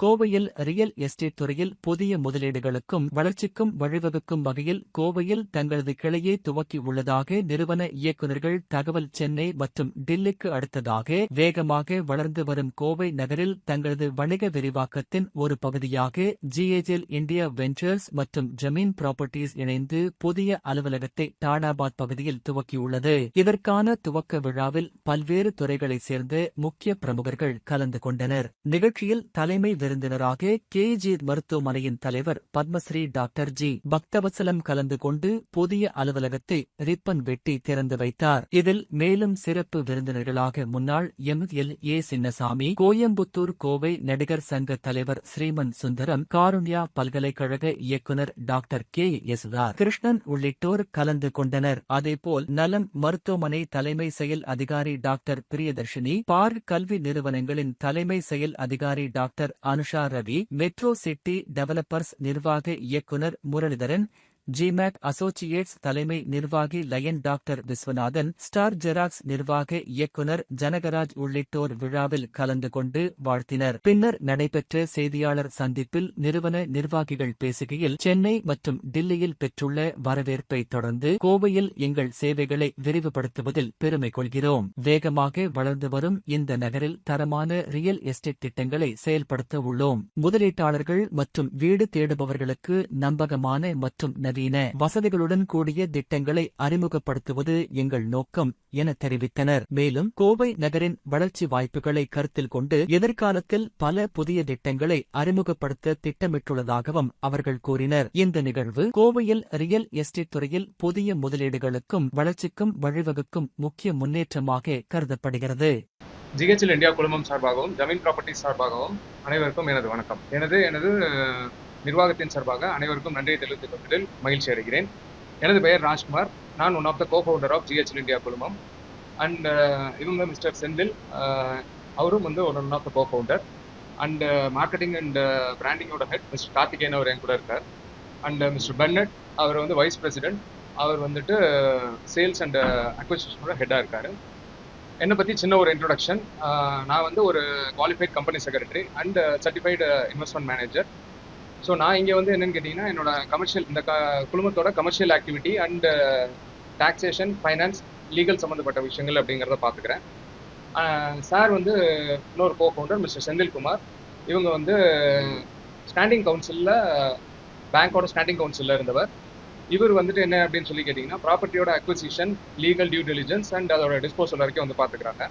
கோவையில் real estate துறையில் புதிய முதலீடுகளுக்கும் வளர்ச்சிக்கும் வழிவகுக்கும் வகையில் கோவையில் தங்களது கிளையை துவக்கி உள்ளதாக நிறுவன இயக்குநர்கள் தகவல். சென்னை மற்றும் டில்லிக்கு அடுத்ததாக வேகமாக வளர்ந்து வரும் கோவை நகரில் தங்களது வணிக விரிவாக்கத்தின் ஒரு பகுதியாக ஜிஏஜிஎல் இந்தியா வெஞ்சர்ஸ் மற்றும் ஜமீன் ப்ராப்பர்ட்டிஸ் இணைந்து புதிய அலுவலகத்தை டாடாபாத் பகுதியில் துவக்கியுள்ளது. இதற்கான துவக்க விழாவில் பல்வேறு துறைகளைச் சேர்ந்த முக்கிய பிரமுகர்கள் கலந்து கொண்டனர். நிகழ்ச்சியில் தலைமை விருந்தினராக கேஜி மருத்துவமனையின் தலைவர் பத்மஸ்ரீ டாக்டர் ஜி. பக்தவத்சலம் கலந்து கொண்டு புதிய அலுவலகத்தை ரிப்பன் வெட்டி திறந்து வைத்தார். இதில் மேலும் சிறப்பு விருந்தினர்களாக முன்னாள் எம்.எல்.ஏ. சின்னசாமி, கோயம்புத்தூர் கோவை நடிகர் சங்க தலைவர் ஸ்ரீமன் சுந்தரம், காருண்யா பல்கலைக்கழக இயக்குநர் டாக்டர் கே. எஸ். கிருஷ்ணன் உள்ளிட்டோர் கலந்து கொண்டனர். அதேபோல் நலம் மருத்துவமனை தலைமை செயல் அதிகாரி டாக்டர் பிரியதர்ஷினி, பார் கல்வி நிறுவனங்களின் தலைமை செயல் அதிகாரி doctor Anusha Ravi, metro city developers நிர்வாக இயக்குநர் முரளிதரன், ஜிமேக் அசோசியேட்ஸ் தலைமை நிர்வாகி lion doctor Viswanathan, star Xerox நிர்வாக இயக்குநர் ஜனகராஜ் உள்ளிட்டோர் விழாவில் கலந்து கொண்டு வாழ்த்தினர். பின்னர் நடைபெற்ற செய்தியாளர் சந்திப்பில் நிறுவன நிர்வாகிகள் பேசுகையில், சென்னை மற்றும் டில்லியில் பெற்றுள்ள வரவேற்பை தொடர்ந்து கோவையில் எங்கள் சேவைகளை விரிவுபடுத்துவதில் பெருமை கொள்கிறோம். வேகமாக வளர்ந்து வரும் இந்த நகரில் தரமான ரியல் எஸ்டேட் திட்டங்களை செயல்படுத்த உள்ளோம். முதலீட்டாளர்கள் மற்றும் வீடு தேடுபவர்களுக்கு நம்பகமான மற்றும் நவீன வசதிகளுடன் கூடிய திட்டங்களை அறிமுகப்படுத்துவது எங்கள் நோக்கம் என தெரிவித்தனர். மேலும் கோவை நகரின் வளர்ச்சி வாய்ப்புகளை கருத்தில் கொண்டு எதிர்காலத்தில் பல புதிய திட்டங்களை அறிமுகப்படுத்த திட்டமிட்டுள்ளதாகவும் அவர்கள் கூறினர். இந்த நிகழ்வு கோவையில் ரியல் எஸ்டேட் துறையில் புதிய முதலீடுகளுக்கும் வளர்ச்சிக்கும் வழிவகுக்கும் முக்கிய முன்னேற்றமாக கருதப்படுகிறது. ஜிஹெச்எல் இந்தியா குழுமம் சார்பாகவும் ஜமீன் ப்ராப்பர்ட்டிஸ் சார்பாகவும் அனைவருக்கும் எனது வணக்கம். எனது நிர்வாகத்தின் சார்பாக அனைவருக்கும் நன்றியை தெரிவித்துக் கொண்டதில் மகிழ்ச்சி அடைகிறேன். எனது பெயர் ராஜ்குமார். நான் one of the co-founder of GHL India குழுமம். அண்ட் இவங்க மிஸ்டர் செந்தில், அவரும் one of the co-founder. And marketing and பிராண்டிங்கோட ஹெட் மிஸ்டர் கார்த்திகேயன் அவர் என் கூட இருக்கார். அண்ட் மிஸ்டர் பென்னட், அவர் வைஸ் பிரசிடென்ட். அவர் சேல்ஸ் அண்ட் அக்விசிஷனோட ஹெட்டாக இருக்கார். என்னை பற்றி சின்ன ஒரு இன்ட்ரொடக்ஷன். நான் ஒரு qualified company secretary and certified investment manager. So நான் இங்கே என்னென்னு கேட்டிங்கன்னா, என்னோட கமர்ஷியல் இந்த குழுமத்தோட commercial activity and taxation, finance, legal சம்மந்தப்பட்ட விஷயங்கள் அப்படிங்கிறத பார்த்துக்கிறேன். சார் இன்னொரு கோ-ஃபவுண்டர் மிஸ்டர் செந்தில்குமார். இவங்க ஸ்டாண்டிங் கவுன்சிலில், பேங்க்கோட ஸ்டாண்டிங் கவுன்சிலில் இருந்தவர். இவர் என்ன அப்படின்னு சொல்லி கேட்டிங்கன்னா, ப்ராப்பர்ட்டியோட acquisition, legal due diligence and அதோட டிஸ்போசல் வரைக்கும் பார்த்துக்கிறாங்க.